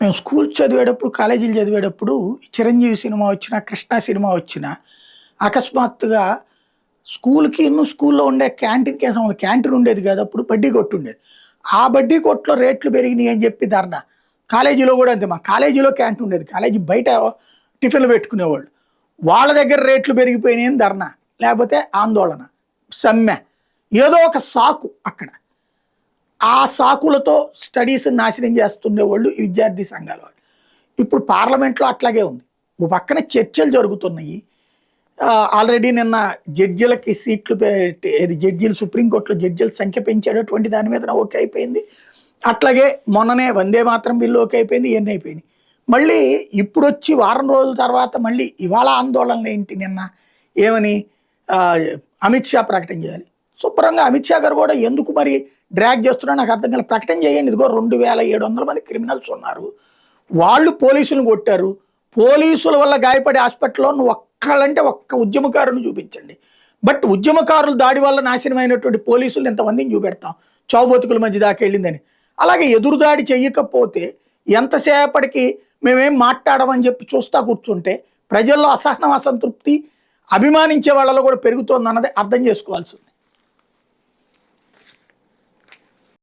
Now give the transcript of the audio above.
మేము స్కూల్ చదివేటప్పుడు, కాలేజీలు చదివేటప్పుడు చిరంజీవి సినిమా వచ్చినా, కృష్ణ సినిమా వచ్చినా అకస్మాత్తుగా స్కూల్‌లో ఉండే క్యాంటీన్‌కి ఏం సంబంధం, క్యాంటీన్ ఉండేది కాదు. అప్పుడు బడ్డీ కొట్టు ఉండేది. ఆ బడ్డీ కొట్టులో రేట్లు పెరిగినాయి అని చెప్పి ధర్నా. కాలేజీలో కూడా అంతే. మా కాలేజీలో క్యాంటీన్ ఉండేది. కాలేజీ బయట టిఫిన్‌లు పెట్టుకునేవాళ్ళు. వాళ్ళ దగ్గర రేట్లు పెరిగిపోయినాయి అని ధర్నా. లేకపోతే ఆందోళన, సమ్మె. ఏదో ఒక సాకు అక్కడ. ఆ సాకులతో స్టడీస్‌ని నాశనం చేస్తుండేవాళ్ళు ఈ విద్యార్థి సంఘాల వాళ్ళు. ఇప్పుడు పార్లమెంట్‌లో అట్లాగే ఉంది. ఓ పక్కన చర్చలు జరుగుతున్నాయి. ఆల్రెడీ నిన్న జడ్జిలకి సీట్లు పెట్టి, ఏది జడ్జిలు సుప్రీంకోర్టులో జడ్జిల సంఖ్య పెంచేటటువంటి దాని మీద ఓకే అయిపోయింది. అట్లాగే మొన్ననే వందే మాతరం బిల్లు ఓకే అయిపోయింది. ఇవన్నీ అయిపోయినాయి. మళ్ళీ ఇప్పుడొచ్చి వారం రోజుల తర్వాత మళ్ళీ ఇవాళ ఆందోళనలు ఏంటి? నిన్న ఏమని అమిత్ షా ప్రకటన చేయాలి. శుభ్రంగా అమిత్ షా గారు కూడా ఎందుకు మరి డ్రాగ్ చేస్తున్నా నాకు అర్థం కాలేదు. ప్రకటన చేయండి. ఇదిగో 2700 మంది క్రిమినల్స్ ఉన్నారు, వాళ్ళు పోలీసులను కొట్టారు, పోలీసుల వల్ల గాయపడే హాస్పిటల్లో నువ్వు ఒక్కళ్ళంటే ఒక్క ఉద్యమకారుని చూపించండి. బట్ ఉద్యమకారుల దాడి వల్ల నాశనమైనటువంటి పోలీసులు ఎంతమందిని చూపెడతాం, చావుబతుకుల మధ్య దాకా వెళ్ళిందని. అలాగే ఎదురుదాడి చెయ్యకపోతే ఎంతసేపటికి మేమేం మాట్లాడమని చెప్పి చూస్తా కూర్చుంటే ప్రజల్లో అసహనం, అసంతృప్తి, అభిమానించే వాళ్ళలో కూడా పెరుగుతోందన్నది అర్థం చేసుకోవాల్సి ఉంది.